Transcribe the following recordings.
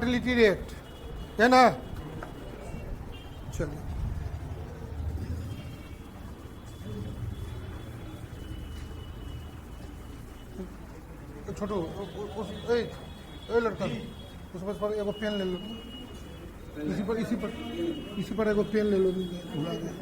Fertility rate, है ना। चलिए, छोटू लड़का उस पर एगो पेन ले लो, इसी पर एगो पेन ले लो, भुला गया।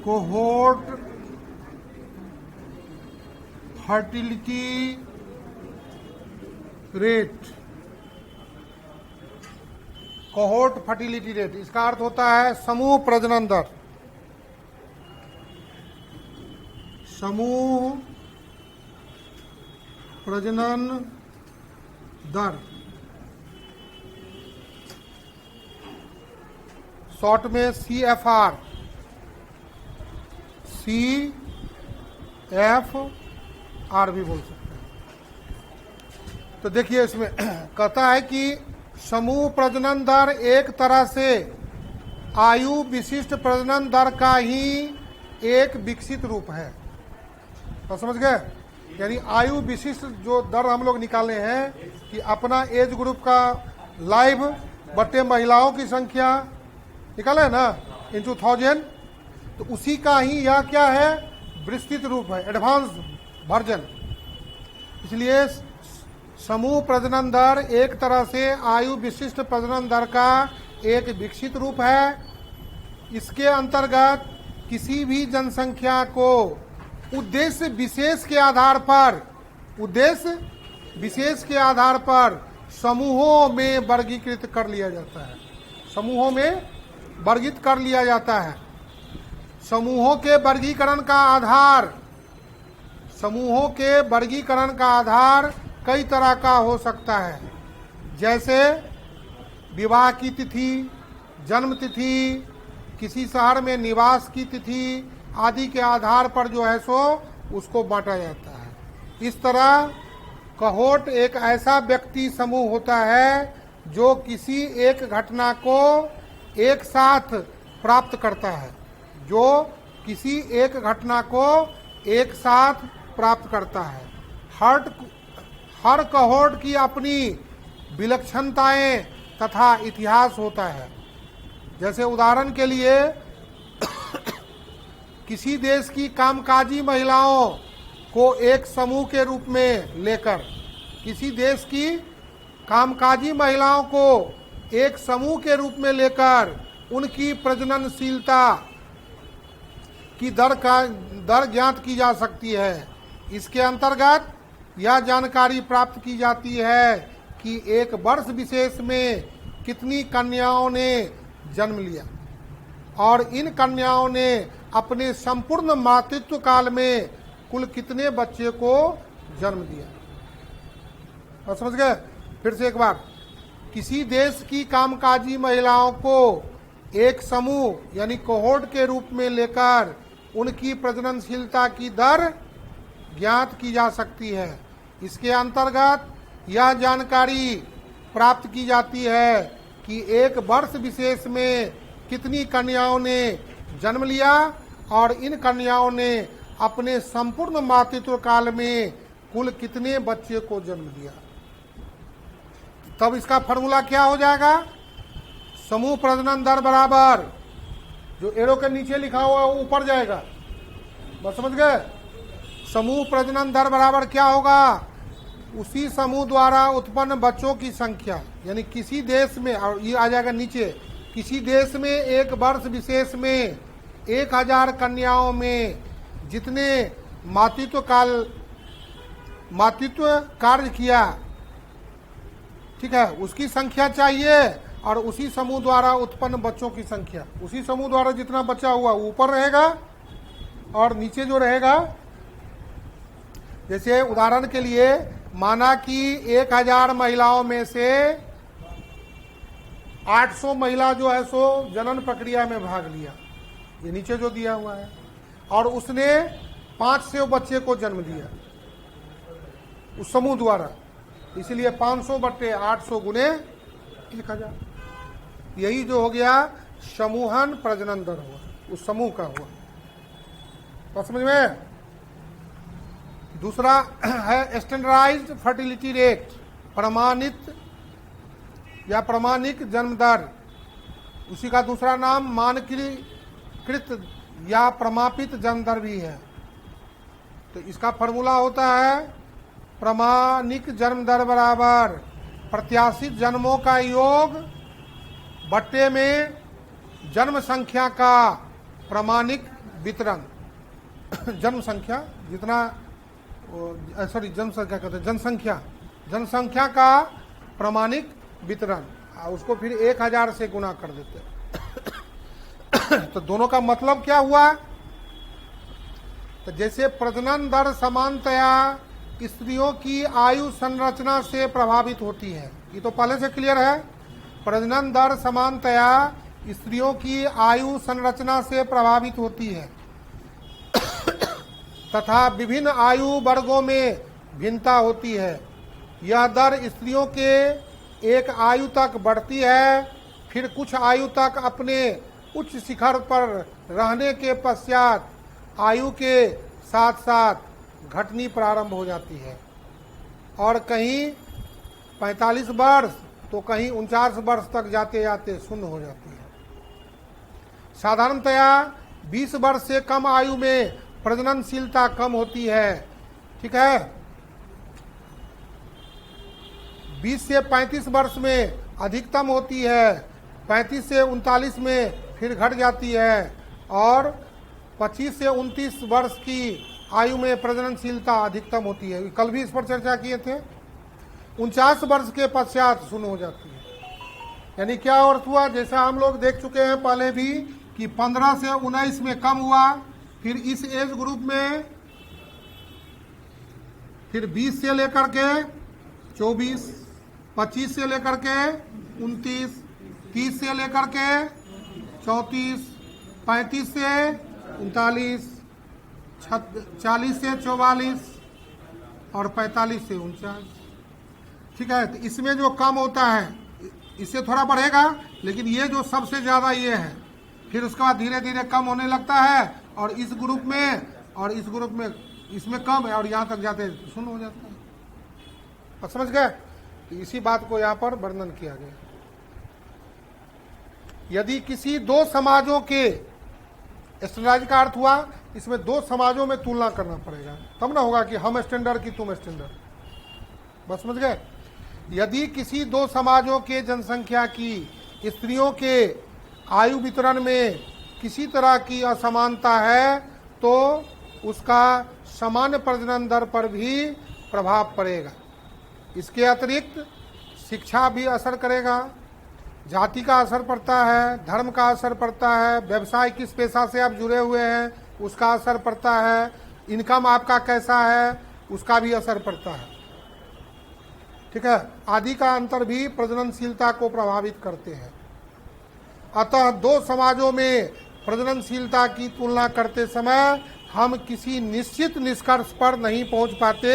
Cohort fertility rate, cohort fertility rate, इसका अर्थ होता है समूह प्रजनन दर। समूह प्रजनन दर, शॉर्ट में CFR, CFR भी बोल सकते हैं। तो देखिए इसमें कहता है कि समूह प्रजनन दर एक तरह से आयु विशिष्ट प्रजनन दर का ही एक विकसित रूप है। तो समझ गए, यानी आयु विशिष्ट जो दर हम लोग निकाले हैं कि अपना एज ग्रुप का लाइव बटे महिलाओं की संख्या निकाले है ना इंटू 1000, तो उसी का ही यह क्या है, विस्तृत रूप है, एडवांस वर्जन। इसलिए समूह प्रजनन दर एक तरह से आयु विशिष्ट प्रजनन दर का एक विकसित रूप है। इसके अंतर्गत किसी भी जनसंख्या को उद्देश्य विशेष के आधार पर समूहों में वर्गीकृत कर लिया जाता है। समूहों में वर्गित कर लिया जाता है। समूहों के वर्गीकरण का आधार कई तरह का हो सकता है, जैसे विवाह की तिथि, जन्म तिथि, किसी शहर में निवास की तिथि आदि के आधार पर जो है सो उसको बांटा जाता है। इस तरह कोहोर्ट एक ऐसा व्यक्ति समूह होता है जो किसी एक घटना को एक साथ प्राप्त करता है, हर कोहोर्ट की अपनी विलक्षणताएं तथा इतिहास होता है। जैसे उदाहरण के लिए किसी देश की कामकाजी महिलाओं को एक समूह के रूप में लेकर उनकी प्रजननशीलता की दर ज्ञात की जा सकती है। इसके अंतर्गत यह जानकारी प्राप्त की जाती है कि एक वर्ष विशेष में कितनी कन्याओं ने जन्म लिया और इन कन्याओं ने अपने संपूर्ण मातृत्व काल में कुल कितने बच्चे को जन्म दिया। और समझ गए, फिर से एक बार, किसी देश की कामकाजी महिलाओं को एक समूह यानी कोहोर्ट के रूप में लेकर उनकी प्रजननशीलता की दर ज्ञात की जा सकती है। इसके अंतर्गत यह जानकारी प्राप्त की जाती है कि एक वर्ष विशेष में कितनी कन्याओं ने जन्म लिया और इन कन्याओं ने अपने संपूर्ण मातृत्व काल में कुल कितने बच्चे को जन्म दिया। तब इसका फॉर्मूला क्या हो जाएगा, समूह प्रजनन दर बराबर जो एरो के नीचे लिखा हुआ है वो ऊपर जाएगा। बस समझ गए, समूह प्रजनन दर बराबर क्या होगा, उसी समूह द्वारा उत्पन्न बच्चों की संख्या, यानी किसी देश में, और ये आ जाएगा नीचे, किसी देश में एक वर्ष विशेष में 1000 कन्याओं में जितने मातृत्व कार्य किया, ठीक है, उसकी संख्या चाहिए और उसी समूह द्वारा उत्पन्न बच्चों की संख्या, उसी समूह द्वारा जितना बच्चा हुआ ऊपर रहेगा और नीचे जो रहेगा, जैसे उदाहरण के लिए माना कि 1000 महिलाओं में से 800 महिला जो है सो जनन प्रक्रिया में भाग लिया, ये नीचे जो दिया हुआ है, और उसने 500 बच्चे को जन्म दिया उस समूह द्वारा, इसलिए 500/800 गुने 1000, यही जो हो गया समूहन प्रजनन दर हुआ, उस समूह का हुआ। तो समझ में। दूसरा है स्टैंडर्डाइज्ड फर्टिलिटी रेट, प्रमाणित या प्रमाणिक जन्म दर। उसी का दूसरा नाम मानकीकृत या प्रमापित जन्म दर भी है। तो इसका फॉर्मूला होता है प्रमाणिक जन्म दर बराबर प्रत्याशित जन्मों का योग बट्टे में जन्म संख्या का प्रमाणिक वितरण। जन्म संख्या जितना, सॉरी जन्म संख्या कहते हैं, जनसंख्या का प्रमाणिक वितरण, उसको फिर 1000 से गुना कर देते हैं। तो दोनों का मतलब क्या हुआ? तो जैसे प्रजनन दर समानतया स्त्रियों की आयु संरचना से प्रभावित होती है, ये तो पहले से क्लियर है। प्रजनन दर समानतया स्त्रियों की आयु संरचना से प्रभावित होती है तथा विभिन्न आयु वर्गों में भिन्नता होती है। यह दर स्त्रियों के एक आयु तक बढ़ती है, फिर कुछ आयु तक अपने उच्च शिखर पर रहने के पश्चात आयु के साथ साथ घटनी प्रारंभ हो जाती है और कहीं 45 वर्ष तो कहीं 49 वर्ष तक जाते जाते शून्य हो जाती है। साधारणतया 20 वर्ष से कम आयु में प्रजननशीलता कम होती है, ठीक है। 20 से 35 वर्ष में अधिकतम होती है, 35 से 39 में फिर घट जाती है और 25 से 29 वर्ष की आयु में प्रजननशीलता अधिकतम होती है। कल भी इस पर चर्चा किए थे। 49 वर्ष के पश्चात शून्य हो जाती है। यानी क्या अर्थ हुआ? जैसा हम लोग देख चुके हैं पहले भी कि 15 से 19 में कम हुआ, फिर इस एज ग्रुप में फिर 20 से लेकर के 24, 25 से लेकर के 29, 30 से लेकर के 34, 35 से 39, 40 से 44 और 45 से 49, ठीक है। तो इसमें जो कम होता है इससे थोड़ा बढ़ेगा, लेकिन ये जो सबसे ज़्यादा ये है, फिर उसके बाद धीरे धीरे कम होने लगता है और इस ग्रुप में और इस ग्रुप में इसमें कम है और यहाँ तक जाते शून्य हो जाता है। और समझ गए? तो इसी बात को यहाँ पर वर्णन किया गया। यदि किसी दो समाजों के, स्टैंडर्ड का अर्थ हुआ इसमें दो समाजों में तुलना करना पड़ेगा, तब ना होगा कि हम स्टैंडर्ड की तुम स्टैंडर्ड। बस समझ गए? यदि किसी दो समाजों के जनसंख्या की स्त्रियों के आयु वितरण में किसी तरह की असमानता है तो उसका सामान्य प्रजनन दर पर भी प्रभाव पड़ेगा। इसके अतिरिक्त शिक्षा भी असर करेगा, जाति का असर पड़ता है, धर्म का असर पड़ता है, व्यवसाय किस पेशा से आप जुड़े हुए हैं उसका असर पड़ता है, इनकम आपका कैसा है उसका भी असर पड़ता है, ठीक है, आदि का अंतर भी प्रजननशीलता को प्रभावित करते हैं। अतः दो समाजों में प्रजननशीलता की तुलना करते समय हम किसी निश्चित निष्कर्ष पर नहीं पहुंच पाते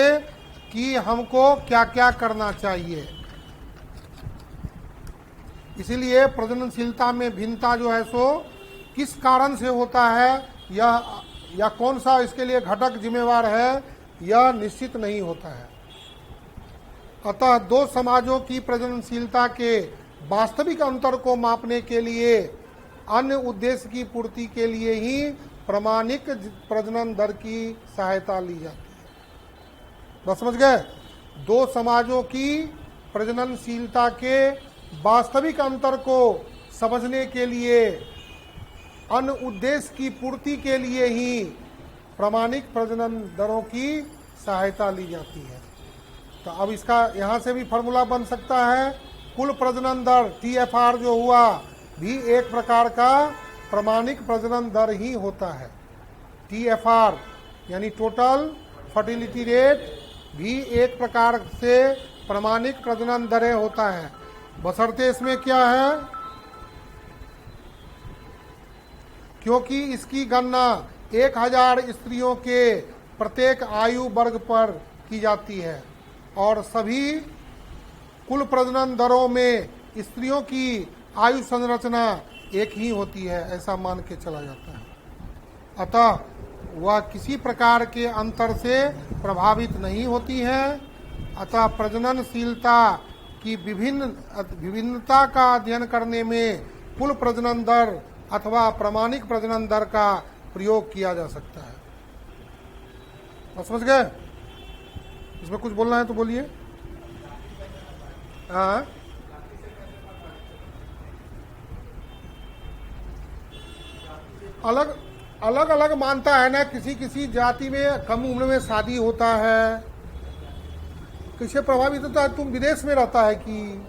कि हमको क्या क्या करना चाहिए। इसीलिए प्रजननशीलता में भिन्नता जो है सो किस कारण से होता है या कौन सा इसके लिए घटक जिम्मेवार है, यह निश्चित नहीं होता है। अतः दो समाजों की प्रजननशीलता के वास्तविक अंतर को मापने के लिए अन्य उद्देश्य की पूर्ति के लिए ही प्रमाणिक प्रजनन दर की सहायता ली जाती है। बस समझ गए? दो समाजों की प्रजननशीलता के वास्तविक अंतर को समझने के लिए अन्य उद्देश्य की पूर्ति के लिए ही प्रमाणिक प्रजनन दरों की सहायता ली जाती है। तो अब इसका यहाँ से भी फॉर्मूला बन सकता है, कुल प्रजनन दर TFR जो हुआ भी एक प्रकार का प्रमाणिक प्रजनन दर ही होता है। TFR यानी टोटल फर्टिलिटी रेट भी एक प्रकार से प्रमाणिक प्रजनन दरें होता है, बशर्ते इसमें क्या है, क्योंकि इसकी गणना 1000 स्त्रियों के प्रत्येक आयु वर्ग पर की जाती है और सभी कुल प्रजनन दरों में स्त्रियों की आयु संरचना एक ही होती है, ऐसा मान के चला जाता है। अतः वह किसी प्रकार के अंतर से प्रभावित नहीं होती है। अतः प्रजननशीलता की विभिन्नता का अध्ययन करने में कुल प्रजनन दर अथवा प्रामाणिक प्रजनन दर का प्रयोग किया जा सकता है। आप समझ गए? इसमें कुछ बोलना है तो बोलिए। हाँ, अलग अलग अलग मानता है ना, किसी किसी जाति में कम उम्र में शादी होता है, किससे प्रभावित होता है? तुम विदेश में रहता है कि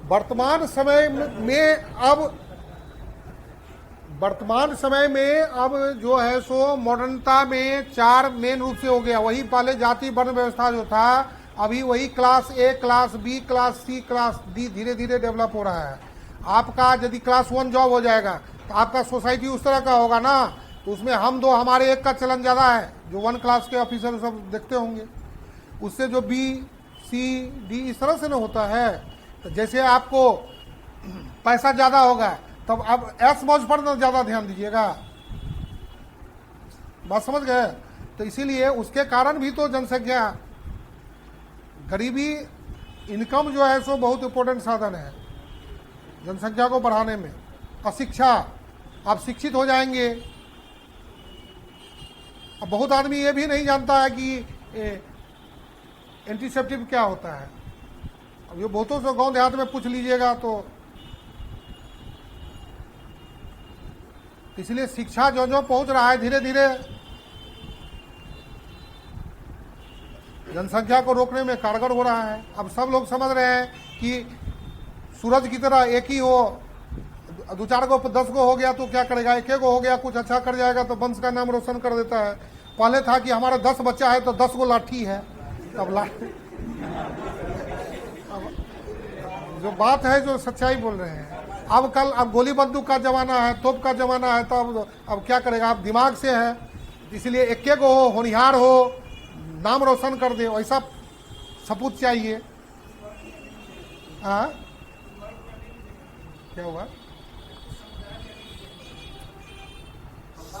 वर्तमान समय में अब जो है सो मॉडर्नता में 4 मेन रूप से हो गया। वही पहले जाति वर्ण व्यवस्था जो था, अभी वही class A, class B, class C, class D धीरे धीरे डेवलप हो रहा है। आपका यदि क्लास 1 जॉब हो जाएगा तो आपका सोसाइटी उस तरह का होगा ना, तो उसमें हम दो हमारे एक का चलन ज़्यादा है, जो 1 क्लास के ऑफिसर सब देखते होंगे। उससे जो बी, सी, डी इस तरह से ना होता है। तो जैसे आपको पैसा ज़्यादा होगा तब आप ऐश मौज पर ना ज़्यादा ध्यान दीजिएगा। बात समझ गए? तो इसीलिए उसके कारण भी तो जनसंख्या, गरीबी, इनकम जो है सो बहुत इंपॉर्टेंट साधन है जनसंख्या को बढ़ाने में। अशिक्षा, आप शिक्षित हो जाएंगे। अब बहुत आदमी ये भी नहीं जानता है कि एंटीसेप्टिव क्या होता है। अब ये बहुतों से गांव देहात में पूछ लीजिएगा तो इसलिए शिक्षा जो जो पहुंच रहा है धीरे धीरे जनसंख्या को रोकने में कारगर हो रहा है। अब सब लोग समझ रहे हैं कि सूरज की तरह एक ही हो, 2-4 को 10 को हो गया तो क्या करेगा, एक को हो गया कुछ अच्छा कर जाएगा तो वंश का नाम रोशन कर देता है। पहले था कि हमारा 10 बच्चा है तो 10 को लाठी है। अब जो बात है जो सच्चाई बोल रहे हैं। अब गोली बंदूक का जमाना है, तोप का जमाना है, तो अब क्या करेगा, आप दिमाग से है, इसलिए एक को हो, होनहार हो, नाम रोशन कर दे, वैसा सपूत चाहिए। हाँ, क्या हुआ?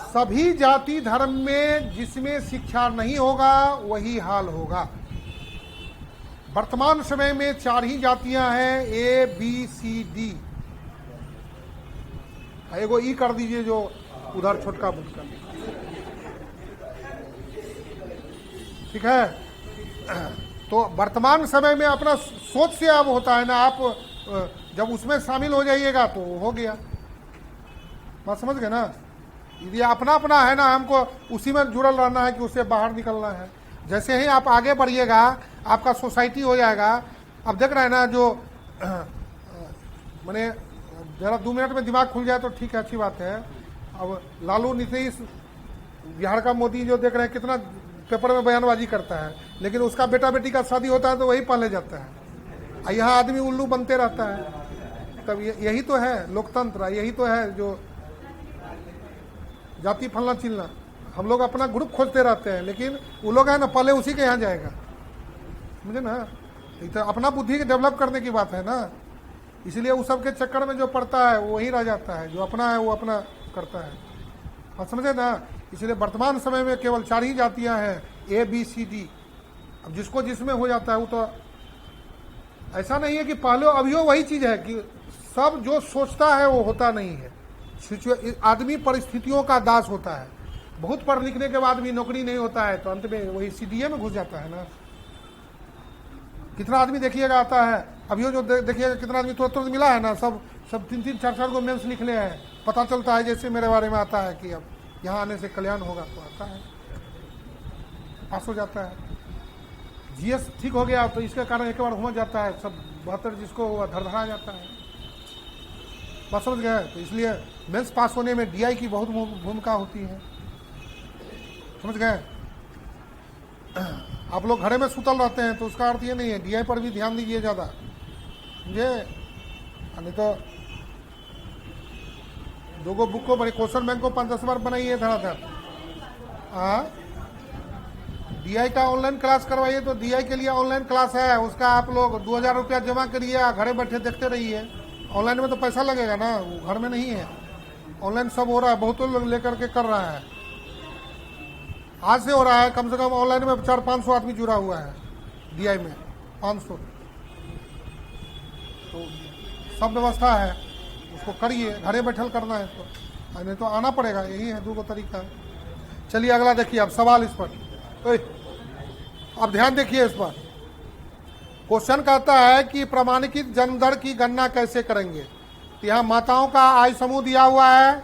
सभी जाति धर्म में जिसमें शिक्षा नहीं होगा वही हाल होगा। वर्तमान समय में 4 ही जातियां हैं, ए, बी, सी, डी। एगो ई कर दीजिए जो उधर छोटका बुटका, ठीक है। तो वर्तमान समय में अपना सोच से अब होता है ना, आप जब उसमें शामिल हो जाइएगा तो हो गया। बात समझ गए ना? ये अपना अपना है ना, हमको उसी में जुड़ल रहना है कि उससे बाहर निकलना है। जैसे ही आप आगे बढ़िएगा आपका सोसाइटी हो जाएगा। अब देख रहे हैं ना, जो मैंने जरा 2 मिनट में दिमाग खुल जाए तो ठीक है, अच्छी बात है। अब लालू, नीतीश, बिहार का मोदी जो देख रहे हैं कितना पेपर में बयानबाजी करता है, लेकिन उसका बेटा बेटी का शादी होता है तो वही पहले जाता है। यहाँ आदमी उल्लू बनते रहता है। तब यही तो है लोकतंत्र, यही तो है जो जाति फलना चिलना। हम लोग अपना ग्रुप खोजते रहते हैं, लेकिन वो लोग है ना पहले उसी के यहाँ जाएगा, समझे ना? तो अपना बुद्धि के डेवलप करने की बात है ना। इसलिए उस सब के चक्कर में जो पड़ता है वो वही रह जाता है, जो अपना है वो अपना करता है। आप समझे ना? इसलिए वर्तमान समय में केवल 4 ही जातियां हैं, ए, बी, सी, डी। अब जिसको जिसमें हो जाता है वो तो ऐसा नहीं है कि पहले अभियो वही चीज है कि सब जो सोचता है वो होता नहीं है। आदमी परिस्थितियों का दास होता है। बहुत पढ़ लिखने के बाद भी नौकरी नहीं होता है तो अंत में वही सीडीए में घुस जाता है ना। कितना आदमी देखिएगा आता है, अभियो जो देखिएगा कितना आदमी तुरंत मिला है ना, सब 3-3, 4-4 को मेंस लिख ले हैं। पता चलता है जैसे मेरे बारे में आता है कि अब यहाँ आने से कल्याण होगा तो आता है, पास हो जाता है। जीएस ठीक हो गया तो इसके कारण एक बार हो जाता है, सब 72 जिसको धरधरा जाता है। बात समझ गए? तो इसलिए मेंस पास होने में डीआई की बहुत भूमिका होती है, समझ गए? आप लोग घरे में सुतल रहते हैं तो उसका अर्थ ये नहीं है, डीआई पर भी ध्यान दीजिए ज़्यादा, समझे? नहीं तो 2 बुक को बड़े क्वेश्चन बैंक को 5-10 बार बनाइए धड़ाधड़। हाँ, डीआई का ऑनलाइन क्लास करवाइए तो डीआई के लिए ऑनलाइन क्लास है, उसका आप लोग 2000 रुपया जमा करिए, घरे बैठे देखते रहिए। ऑनलाइन में तो पैसा लगेगा ना, वो घर में नहीं है। ऑनलाइन सब हो रहा है, बहुत लोग लेकर के कर रहा है। आज से हो रहा है, कम से कम ऑनलाइन में 400-500 आदमी जुड़ा हुआ है, DI में 500। तो सब व्यवस्था है, उसको करिए, घरे बैठल करना है तो, नहीं तो आना पड़ेगा। यही है, 2 तरीका है। चलिए अगला देखिए अब सवाल इस पर। अब ध्यान देखिए इस पर। क्वेश्चन कहता है कि प्रमाणित जन्म दर की गणना कैसे करेंगे। तो यहाँ माताओं का आयु समूह दिया हुआ है।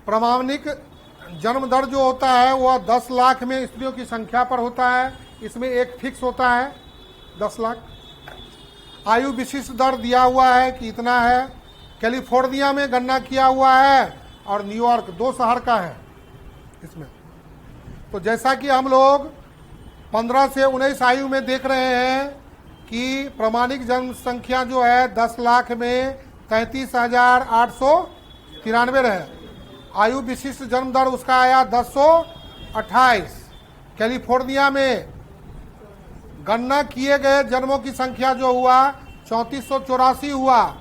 प्रमाणित जन्म दर जो होता है वह 10 लाख में स्त्रियों की संख्या पर होता है। इसमें एक फिक्स होता है 10 लाख। आयु विशिष्ट दर दिया हुआ है कि इतना है। कैलिफोर्निया में गणना किया हुआ है और न्यूयॉर्क, 2 शहर का है इसमें। तो जैसा कि हम लोग 15 से 19 आयु में देख रहे हैं कि प्रमाणित जनसंख्या जो है 10 लाख में 33,893 रहे। आयु विशिष्ट जन्म दर उसका आया 1028। कैलिफोर्निया में गणना किए गए जन्मों की संख्या जो हुआ 3484 हुआ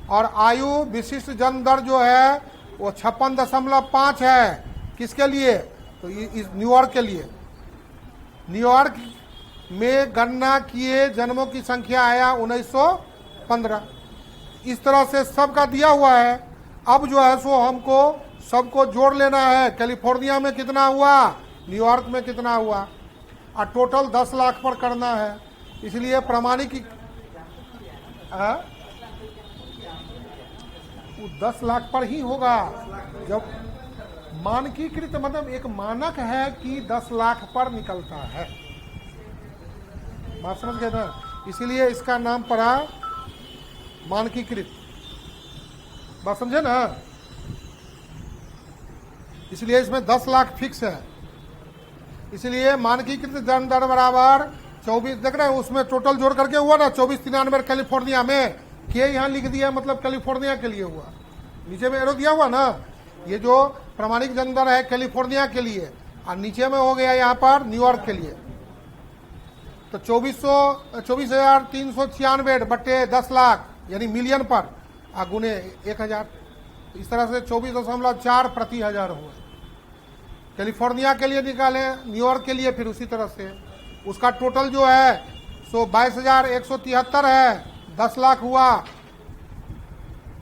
और आयु विशिष्ट जन्म दर जो है वो 56.5 है। किसके लिए? तो इस न्यूयॉर्क के लिए। न्यूयॉर्क में गणना किए जन्मों की संख्या आया 1915। इस तरह से सबका दिया हुआ है। अब जो है सो हमको सबको जोड़ लेना है। कैलिफोर्निया में कितना हुआ, न्यूयॉर्क में कितना हुआ, और टोटल 10 लाख पर करना है। इसलिए प्रमाणिक वो 10 लाख पर ही होगा। जब मानकीकृत मतलब एक मानक है कि 10 लाख पर निकलता है। बात समझ गए ना? इसीलिए इसका नाम पड़ा मानकीकृत। बात समझे ना? इसलिए इसमें 10 लाख फिक्स है। इसलिए मानकीकृत जन्म दर बराबर 24, देख रहे हैं उसमें टोटल जोड़ करके हुआ ना 2493 कैलिफोर्निया में। के यहाँ लिख दिया मतलब कैलिफोर्निया के लिए हुआ। नीचे में एरो दिया हुआ ना, ये जो प्रमाणिक जन्म दर है कैलिफोर्निया के लिए, और नीचे में हो गया यहाँ पर न्यूयॉर्क के लिए। तो 24,396 बटे 10 लाख यानी मिलियन पर गुने 1000। इस तरह से 24.4 प्रति 1000 हुआ। कैलिफोर्निया के लिए निकाले, न्यूयॉर्क के लिए फिर उसी तरह से। उसका टोटल जो है सो 22,173 है। 10 लाख हुआ,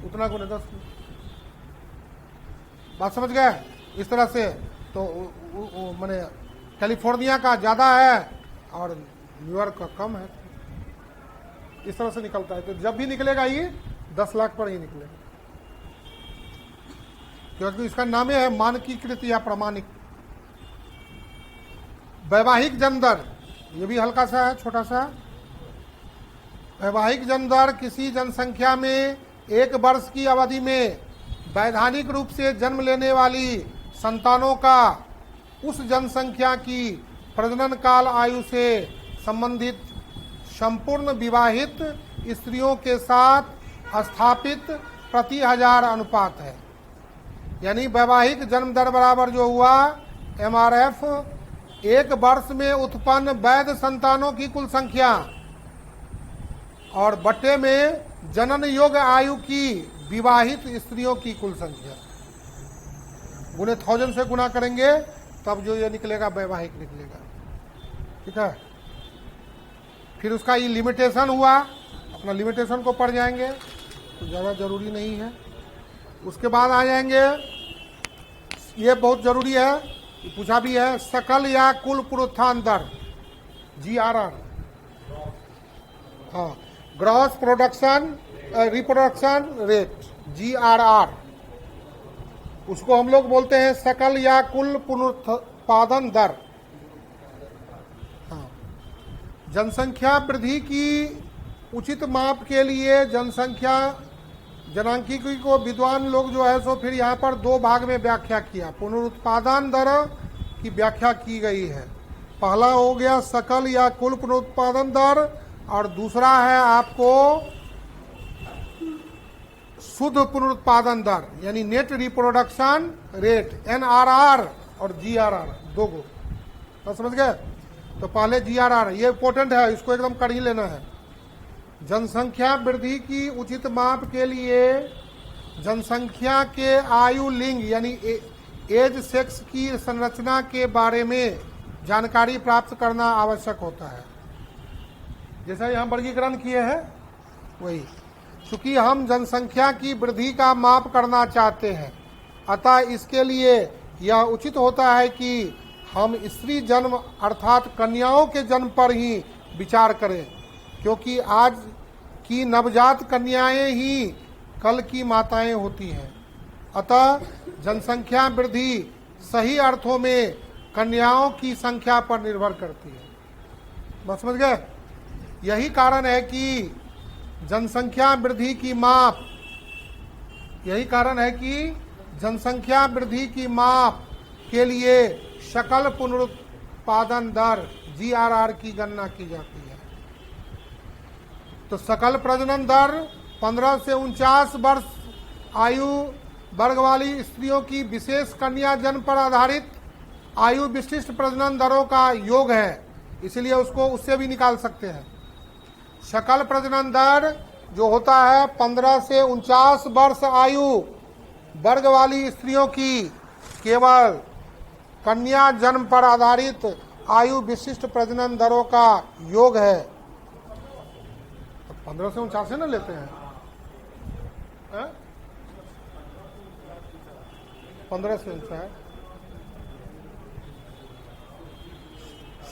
उतना गुने 10। बात समझ गए? इस तरह से तो मैंने कैलिफोर्निया का ज़्यादा है और न्यूयॉर्क का कम है। इस तरह से निकलता है। तो जब भी निकलेगा ये 10 लाख पर ही निकलेगा, क्योंकि इसका नाम है मानकीकृत या प्रमाणिक। वैवाहिक जन्म दर, ये भी हल्का सा है, छोटा सा। वैवाहिक जन्म दर किसी जनसंख्या में 1 वर्ष की अवधि में वैधानिक रूप से जन्म लेने वाली संतानों का उस जनसंख्या की प्रजनन काल आयु से संबंधित संपूर्ण विवाहित स्त्रियों के साथ स्थापित प्रति 1000 अनुपात है। यानी वैवाहिक जन्म दर बराबर जो हुआ MRF 1 वर्ष में उत्पन्न वैध संतानों की कुल संख्या और बट्टे में जनन योग्य आयु की विवाहित स्त्रियों की कुल संख्या गुने 1000 से गुना करेंगे तब जो ये निकलेगा वैवाहिक निकलेगा। ठीक है। फिर उसका ये लिमिटेशन हुआ, अपना लिमिटेशन को पढ़ जाएंगे तो ज़्यादा जरूरी नहीं है। उसके बाद आ जाएंगे, ये बहुत जरूरी है, पूछा भी है, सकल या कुल पुनरुत्थान दर GRR। हाँ, gross production reproduction rate GRR, उसको हम लोग बोलते हैं सकल या कुल पुनरुत्पादन दर। हाँ, जनसंख्या वृद्धि की उचित माप के लिए जनसंख्या जनांकीकी को विद्वान लोग जो है सो फिर यहाँ पर 2 भाग में व्याख्या किया। पुनरुत्पादन दर की व्याख्या की गई है। पहला हो गया सकल या कुल पुनरुत्पादन दर और दूसरा है आपको शुद्ध पुनरुत्पादन दर यानी नेट रिप्रोडक्शन रेट NRR और GRR, 2 गो। तो समझ गए? तो पहले GRR, ये इंपॉर्टेंट है, इसको एकदम कर ही लेना है। जनसंख्या वृद्धि की उचित माप के लिए जनसंख्या के आयु लिंग यानी एज सेक्स की संरचना के बारे में जानकारी प्राप्त करना आवश्यक होता है। जैसा यहाँ वर्गीकरण किए हैं वही, चूंकि हम जनसंख्या की वृद्धि का माप करना चाहते हैं, अतः इसके लिए यह उचित होता है कि हम स्त्री जन्म अर्थात कन्याओं के जन्म पर ही विचार करें, क्योंकि आज की नवजात कन्याएं ही कल की माताएं होती हैं। अतः जनसंख्या वृद्धि सही अर्थों में कन्याओं की संख्या पर निर्भर करती है। बस समझ गए? यही कारण है कि जनसंख्या वृद्धि की माप, यही कारण है कि जनसंख्या वृद्धि की माप के लिए सकल पुनरुत्पादन दर GRR की गणना की जाती है। तो सकल प्रजनन दर 15 से 49 वर्ष आयु वर्ग वाली स्त्रियों की विशेष कन्या जन्म पर आधारित आयु विशिष्ट प्रजनन दरों का योग है, इसलिए उसको उससे भी निकाल सकते हैं। सकल प्रजनन दर जो होता है 15 से 49 वर्ष आयु वर्ग वाली स्त्रियों की केवल कन्या जन्म पर आधारित आयु विशिष्ट प्रजनन दरों का योग है। तो 15 से 49 से ना लेते हैं, 15 से 49।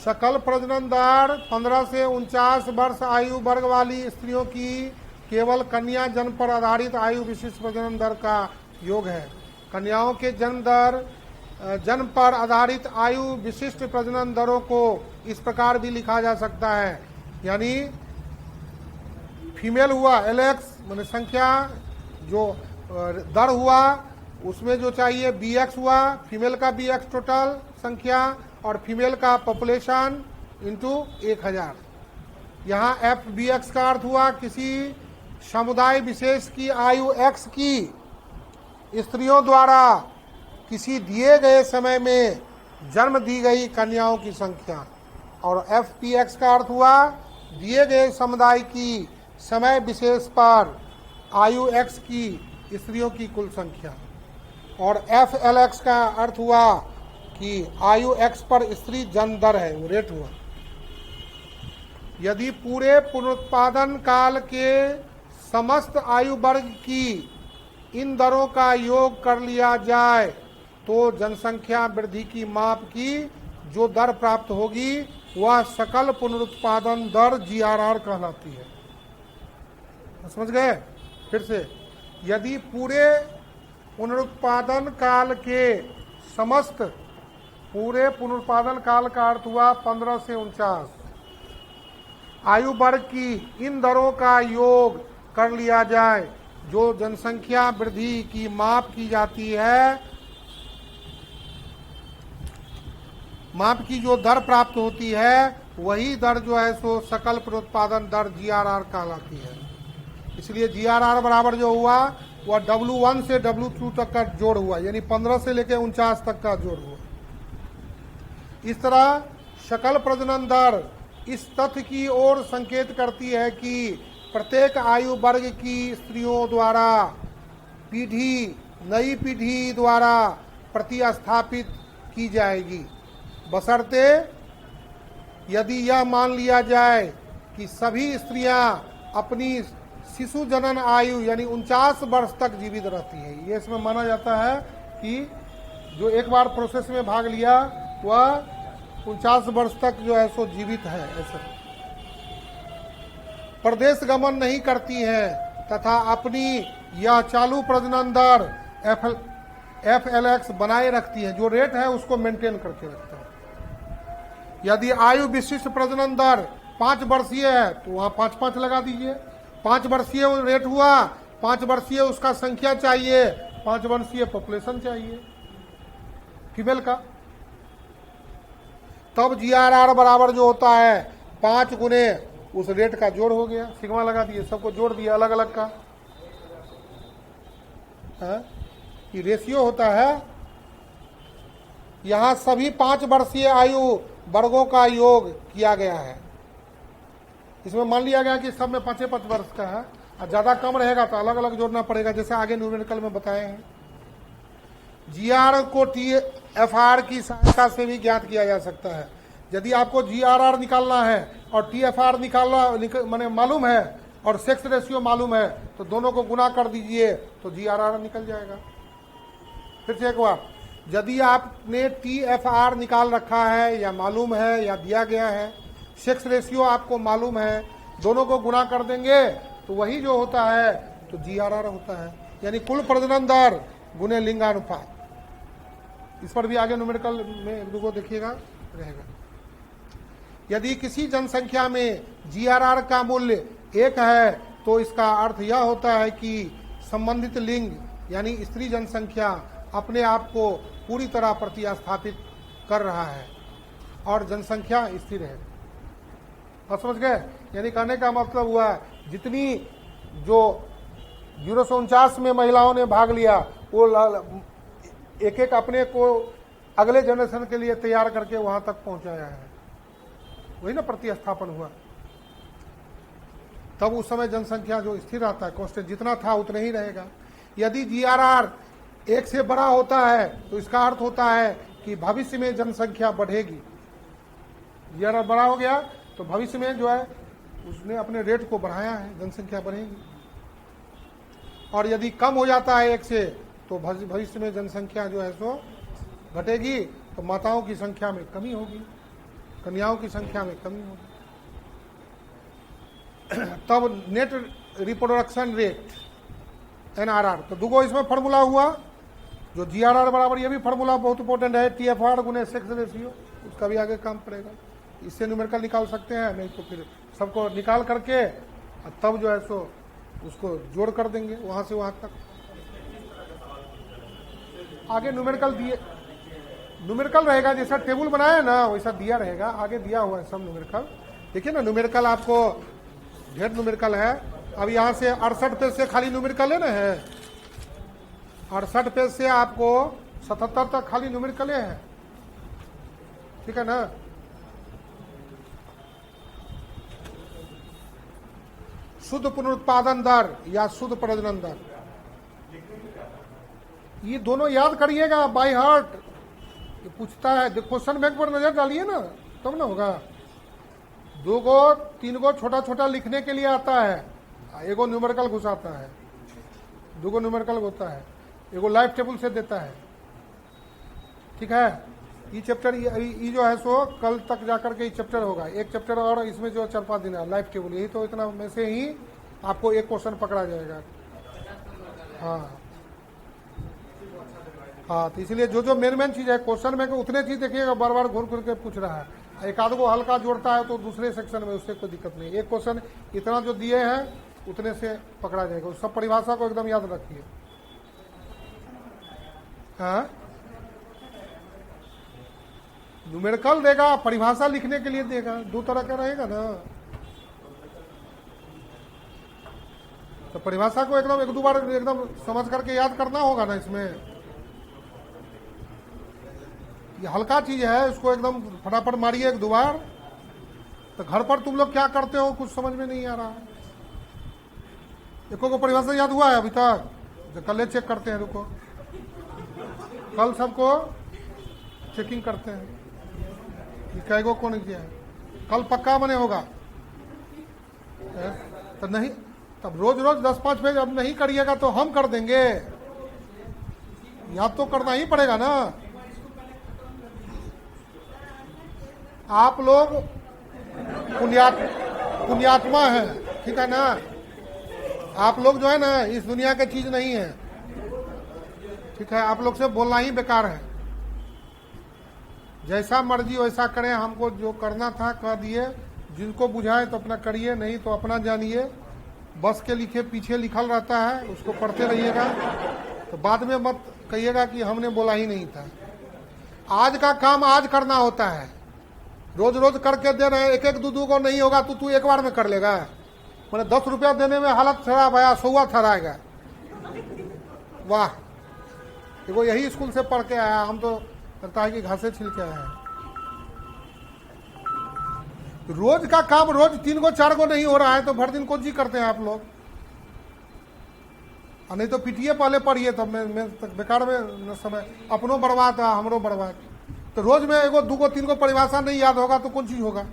सकल प्रजनन दर 15 से 49 वर्ष आयु वर्ग वाली स्त्रियों की केवल कन्या जन्म पर आधारित आयु विशिष्ट प्रजनन दर का योग है। कन्याओं के जन्म पर आधारित आयु विशिष्ट प्रजनन दरों को इस प्रकार भी लिखा जा सकता है, यानी फीमेल हुआ LX माने संख्या जो दर हुआ उसमें जो चाहिए BX हुआ, फीमेल का BX टोटल संख्या और फीमेल का पॉपुलेशन इंटू 1000। यहाँ FBX का अर्थ हुआ किसी समुदाय विशेष की आयु X की स्त्रियों द्वारा किसी दिए गए समय में जन्म दी गई कन्याओं की संख्या, और FPX का अर्थ हुआ दिए गए समुदाय की समय विशेष पर आयु X की स्त्रियों की कुल संख्या, और FLX का अर्थ हुआ कि आयु X पर स्त्री जन्म दर है, वो रेट हुआ। यदि पूरे पुनरुत्पादन काल के समस्त आयु वर्ग की इन दरों का योग कर लिया जाए तो जनसंख्या वृद्धि की माप की जो दर प्राप्त होगी वह सकल पुनरुत्पादन दर GRR कहलाती है। समझ गए? फिर से, यदि पूरे पुनरुत्पादन काल के समस्त, पूरे पुनरुत्पादन काल का अर्थ हुआ 15 से 49 आयु वर्ग की इन दरों का योग कर लिया जाए जो जनसंख्या वृद्धि की माप की जाती है, माप की जो दर प्राप्त होती है वही दर जो है सो सकल पुनरुत्पादन दर GRR कहलाती है। इसलिए GRR बराबर जो हुआ वह W1 से W2 तक का जोड़ हुआ, यानी 15 से लेकर 49 तक का जोड़ हुआ। इस तरह सकल प्रजनन दर इस तथ्य की ओर संकेत करती है कि प्रत्येक आयु वर्ग की स्त्रियों द्वारा नई पीढ़ी द्वारा प्रतिस्थापित की जाएगी, बशर्ते यदि यह मान लिया जाए कि सभी स्त्रियां अपनी शिशु जनन आयु यानी 49 वर्ष तक जीवित रहती है। ये इसमें माना जाता है कि जो एक बार प्रोसेस में भाग लिया वह 49 वर्ष तक जो है सो जीवित है, ऐसा प्रदेश गमन नहीं करती हैं तथा अपनी यह चालू प्रजनन दर FLX बनाए रखती है, जो रेट है उसको मेंटेन करके रखता है। यदि आयु विशिष्ट प्रजनन दर 5 वर्षीय है तो वहां 5-5 लगा दीजिए। 5 वर्षीय रेट हुआ, 5 वर्षीय उसका संख्या चाहिए, 5 वर्षीय पॉपुलेशन चाहिए फीमेल का, तब GRR बराबर जो होता है 5 गुने उस रेट का जोड़ हो गया, सिग्मा लगा दिए, सबको जोड़ दिया अलग अलग का। ये रेशियो होता है। यहां सभी 5 वर्षीय आयु वर्गों का योग किया गया है। इसमें मान लिया गया कि सब में 5 वर्ष का है, और ज्यादा कम रहेगा तो अलग अलग जोड़ना पड़ेगा, जैसे आगे न्यूमेरिकल में बताए हैं। जीआर को टीएफआर की सहायता से भी ज्ञात किया जा सकता है। यदि आपको जीआरआर निकालना है और टीएफआर माने मालूम है और सेक्स रेशियो मालूम है, तो दोनों को गुना कर दीजिए तो जीआरआर निकल जाएगा। फिर से एक बार, यदि आपने टीएफआर निकाल रखा है या मालूम है या दिया गया है, सेक्स रेशियो आपको मालूम है, दोनों को गुना कर देंगे तो वही जो होता है तो जीआरआर होता है, यानी कुल प्रजनन दर गुने लिंगानुपात। इस पर भी आगे न्यूमेरिकल में एक दो देखिएगा रहेगा। यदि किसी जनसंख्या में जीआरआर का मूल्य 1 है तो इसका अर्थ यह होता है कि संबंधित लिंग यानी स्त्री जनसंख्या अपने आप को पूरी तरह प्रतिस्थापित कर रहा है और जनसंख्या स्थिर है। और समझ गए, यानी कहने का मतलब हुआ जितनी जो 1949 में महिलाओं ने भाग लिया वो एक एक अपने को अगले जनरेशन के लिए तैयार करके वहां तक पहुंचाया है, वही ना प्रतिस्थापन हुआ। तब उस समय जनसंख्या जो स्थिर रहता है, कांस्टेंट जितना था उतना ही रहेगा। यदि जीआरआर 1 से बड़ा होता है तो इसका अर्थ होता है कि भविष्य में जनसंख्या बढ़ेगी। जीआरआर बड़ा हो गया तो भविष्य में जो है उसने अपने रेट को बढ़ाया है, जनसंख्या बढ़ेगी। और यदि कम हो जाता है 1 से तो भविष्य में जनसंख्या जो है सो घटेगी, तो माताओं की संख्या में कमी होगी, कन्याओं की संख्या में कमी होगी। तब नेट रिप्रोडक्शन रेट एनआरआर, तो दुगो इसमें फार्मूला हुआ, जो जीआरआर बराबर, ये भी फार्मूला बहुत इंपॉर्टेंट है, टीएफआर गुने सेक्स रेशियो, उसका भी आगे काम पड़ेगा। इससे न्यूमेरिकल निकाल सकते हैं, नहीं तो फिर सबको निकाल करके तब जो है सो उसको जोड़ कर देंगे वहां से वहां तक। आगे न्यूमेरिकल दिए, न्यूमेरिकल रहेगा, जैसा टेबल बनाया ना वैसा दिया रहेगा, आगे दिया हुआ है सब न्यूमेरिकल। देखिए ना, न्यूमेरिकल आपको ढेर न्यूमेरिकल है। अब यहाँ से 68 पेज से खाली न्यूमेरिकल है, 68 पेज से आपको 77 तक खाली न्यूमेरिकल है, ठीक है ना। शुद्ध पुनरुत्पादन दर या शुद्ध प्रजनन दर, ये दोनों याद करिएगा बाय हार्ट। ये पूछता है, क्वेश्चन बैंक पर नजर डालिए ना, तब ना होगा। 2 गो 3 गो छोटा छोटा लिखने के लिए आता है, एगो न्यूमेरिकल घुसाता है, 2 गो न्यूमेरिकल होता है, एगो लाइफ टेबल से देता है, ठीक है। ये चैप्टर ये जो है सो कल तक जाकर के ये चैप्टर होगा, एक चैप्टर और इसमें जो 4-5 दिन है लाइफ टेबल, यही तो इतना में से ही आपको एक क्वेश्चन पकड़ा जाएगा। हाँ हाँ, तो इसलिए जो जो मेन चीज है क्वेश्चन में उतने चीज देखिएगा, बार बार घूर घूर के पूछ रहा है। एक आध को हल्का जोड़ता है तो दूसरे सेक्शन में उससे कोई दिक्कत नहीं। एक क्वेश्चन इतना जो दिए हैं उतने से पकड़ा जाएगा, उस सब परिभाषा को एकदम याद रखिए। हाँ, न्यूमेरिकल देगा, परिभाषा लिखने के लिए देगा, 2 तरह का रहेगा ना। तो परिभाषा को एकदम 1-2 बार एकदम समझ करके याद करना होगा ना। इसमें ये हल्का चीज है, उसको एकदम फटाफट मारिए 1-2 बार। तो घर पर तुम लोग क्या करते हो कुछ समझ में नहीं आ रहा। एको को परिभाषा याद हुआ है अभी तक? जो कल चेक करते हैं, रुको कल सबको चेकिंग करते हैं कैगो कौन किया है, कल पक्का बने होगा। तो नहीं, तब रोज रोज 10-5 पेज अब नहीं करिएगा तो हम कर देंगे, याद तो करना ही पड़ेगा ना। आप लोग पुण्यात्मा हैं, ठीक है ना। आप लोग जो है ना इस दुनिया की चीज नहीं है, ठीक है। आप लोग से बोलना ही बेकार है। जैसा मर्जी वैसा करें, हमको जो करना था कह दिए, जिनको बुझाए तो अपना करिए, नहीं तो अपना जानिए। बस के लिखे पीछे लिखल रहता है, उसको पढ़ते रहिएगा, तो बाद में मत कहिएगा कि हमने बोला ही नहीं था। आज का काम आज करना होता है, रोज रोज करके दे रहे, 1-1 2-2 को नहीं होगा तो तू एक बार में कर लेगा। मैंने 10 रुपया देने में हालत खराब है, 100 ठहराएगा। वाह, देखो यही स्कूल से पढ़ के आया, हम तो लगता है कि घासे छिल के आया है। रोज का काम रोज 3 को 4 को नहीं हो रहा है तो भर दिन कौन सी करते हैं आप लोग? नहीं तो पीटिए पहले पढ़िए, तब मैं बेकार में समय अपनों बर्बाद है हमरो बर्बाद। तो रोज में 1 2 3 को परिभाषा नहीं याद होगा तो कौन चीज होगा?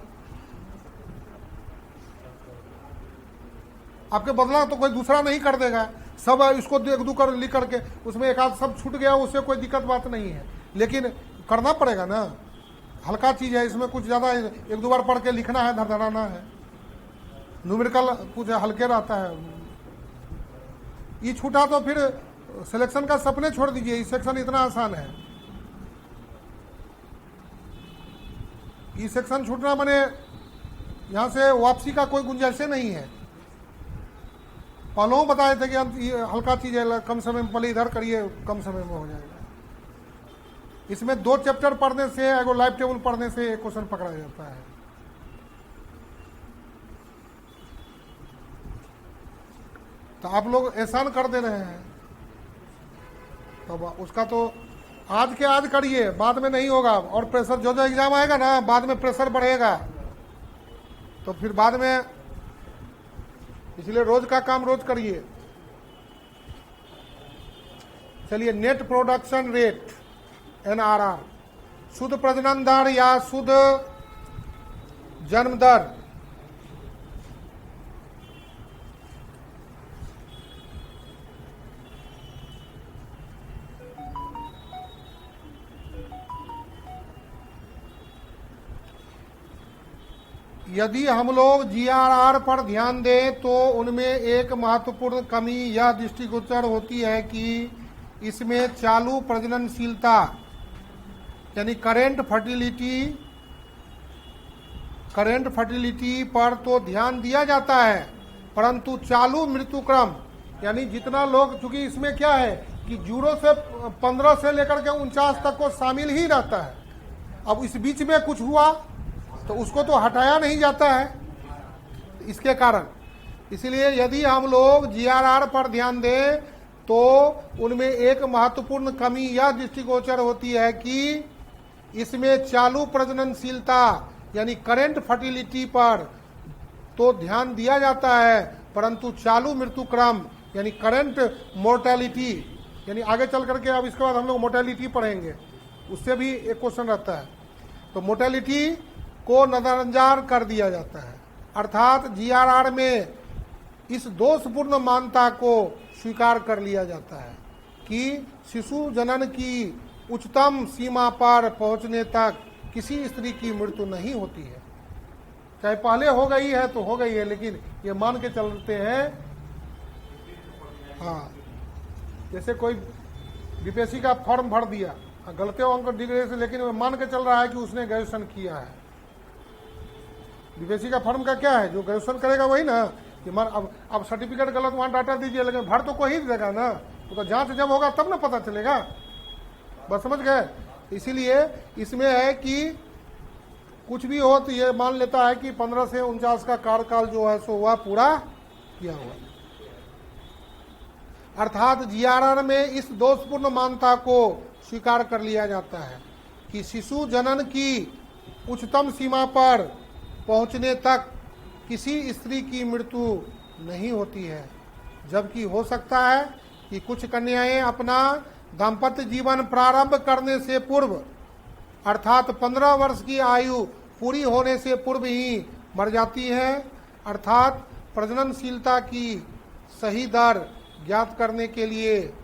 आपके बदला तो कोई दूसरा नहीं कर देगा, सब इसको 1 2 कर लिख करके उसमें एक आध सब छूट गया, उससे कोई दिक्कत बात नहीं है, लेकिन करना पड़ेगा ना। हल्का चीज है, इसमें कुछ ज्यादा 1 2 बार पढ़ के लिखना है, धड़धड़ाना है। न्यूमेरिकल कुछ हल्के रहता है। ये छूटा तो फिर सिलेक्शन का सपने छोड़ दीजिए, ये सेक्शन इतना आसान है। ये सेक्शन छूटना माने यहां से वापसी का कोई गुंजाइश नहीं है। पहले बताए थे कि हम ये हल्का चीज है, कम समय में पहले इधर करिए, कम समय में हो जाएगा। इसमें 2 चैप्टर पढ़ने से, एगो लाइव टेबल पढ़ने से एक क्वेश्चन पकड़ा जाता है। तो आप लोग एहसान कर दे रहे हैं, तो उसका तो आज के आज करिए, बाद में नहीं होगा। और प्रेशर जो एग्जाम आएगा ना, बाद में प्रेशर बढ़ेगा, तो फिर बाद में, इसलिए रोज का काम रोज करिए। चलिए, नेट प्रोडक्शन रेट NRR, शुद्ध प्रजनन दर या शुद्ध जन्म दर। यदि हम लोग GRR पर ध्यान दें तो उनमें एक महत्वपूर्ण कमी यह दृष्टिगोचर होती है कि इसमें चालू प्रजननशीलता यानी करेंट फर्टिलिटी पर तो ध्यान दिया जाता है, परंतु चालू मृत्यु क्रम यानी जितना लोग, चूंकि इसमें क्या है कि 0 से 15 से लेकर के 49 तक को शामिल ही रहता है। अब इस बीच में कुछ हुआ तो उसको तो हटाया नहीं जाता है, इसके कारण। इसलिए यदि हम लोग GRR पर ध्यान दें तो उनमें एक महत्वपूर्ण कमी यह दृष्टिगोचर होती है कि इसमें चालू प्रजननशीलता यानी करेंट फर्टिलिटी पर तो ध्यान दिया जाता है, परंतु चालू मृत्यु क्रम यानी करेंट मोर्टेलिटी, यानी आगे चल करके अब इसके बाद हम लोग मोर्टेलिटी पढ़ेंगे, उससे भी एक क्वेश्चन रहता है। तो मोर्टेलिटी को नजरअंदाज कर दिया जाता है, अर्थात GRR में इस दोषपूर्ण मान्यता को स्वीकार कर लिया जाता है कि शिशु जनन की उच्चतम सीमा पर पहुंचने तक किसी स्त्री की मृत्यु नहीं होती है। चाहे पहले हो गई है तो हो गई है, लेकिन ये मान के चलते हैं, हाँ, जैसे कोई बीपीएससी का फॉर्म भर दिया गलते अंक डिग्री से, लेकिन वो मान के चल रहा है कि उसने ग्रेजुएशन किया है। बीपीएससी का फॉर्म का क्या है, जो ग्रेजुएशन करेगा वही ना, कि मान अब सर्टिफिकेट गलत वहां डाटा दीजिए, लेकिन भर तो कोई ही देगा ना, तो जांच जब होगा तब ना पता चलेगा। बस समझ गए। इसीलिए इसमें है कि कुछ भी हो तो ये मान लेता है कि 15 से 49 का कार्यकाल जो है सो वह पूरा किया हुआ, अर्थात GRR में इस दोषपूर्ण मान्यता को स्वीकार कर लिया जाता है कि शिशु जनन की उच्चतम सीमा पर पहुंचने तक किसी स्त्री की मृत्यु नहीं होती है, जबकि हो सकता है कि कुछ कन्याएं अपना दाम्पत्य जीवन प्रारंभ करने से पूर्व अर्थात 15 वर्ष की आयु पूरी होने से पूर्व ही मर जाती हैं। अर्थात प्रजननशीलता की सही दर ज्ञात करने के लिए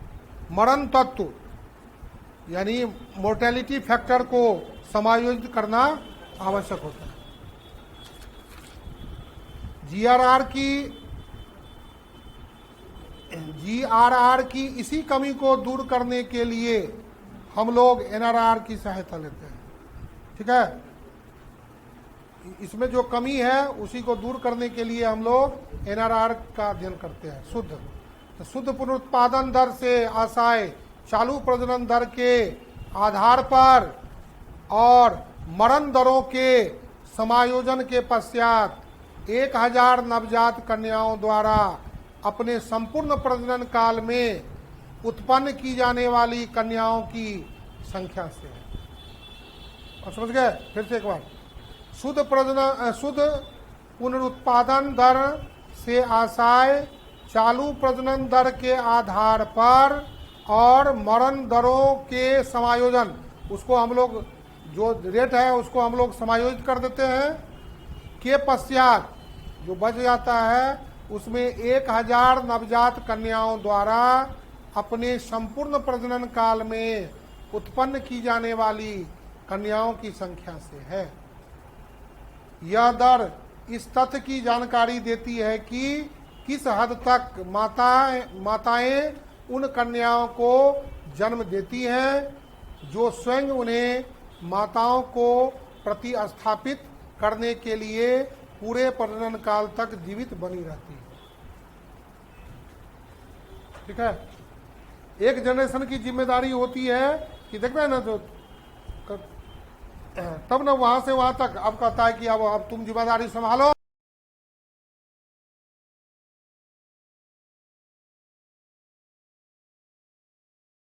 मरण तत्व यानी मोर्टेलिटी फैक्टर को समायोजित करना आवश्यक होता है। GRR की इसी कमी को दूर करने के लिए हम लोग NRR की सहायता लेते हैं। ठीक है, इसमें जो कमी है उसी को दूर करने के लिए हम लोग NRR का अध्ययन करते हैं। शुद्ध पुनरुत्पादन दर से आशय चालू प्रजनन दर के आधार पर और मरण दरों के समायोजन के पश्चात 1000 नवजात कन्याओं द्वारा अपने संपूर्ण प्रजनन काल में उत्पन्न की जाने वाली कन्याओं की संख्या से। और समझ गए? फिर से एक बार, शुद्ध पुनरुत्पादन दर से आशय चालू प्रजनन दर के आधार पर और मरण दरों के समायोजन, उसको हम लोग जो रेट है उसको हम लोग समायोजित कर देते हैं, के पश्चात जो बच जाता है उसमें 1000 नवजात कन्याओं द्वारा अपने संपूर्ण प्रजनन काल में उत्पन्न की जाने वाली कन्याओं की संख्या से है। यह दर इस तथ्य की जानकारी देती है कि किस हद तक माताएं उन कन्याओं को जन्म देती हैं जो स्वयं उन्हें माताओं को प्रतिस्थापित करने के लिए पूरे प्रजनन काल तक जीवित बनी रहती है। ठीक है, एक जनरेशन की जिम्मेदारी होती है कि देखना है ना, तो तब ना वहां से वहां तक अब कहता है कि अब तुम जिम्मेदारी संभालो,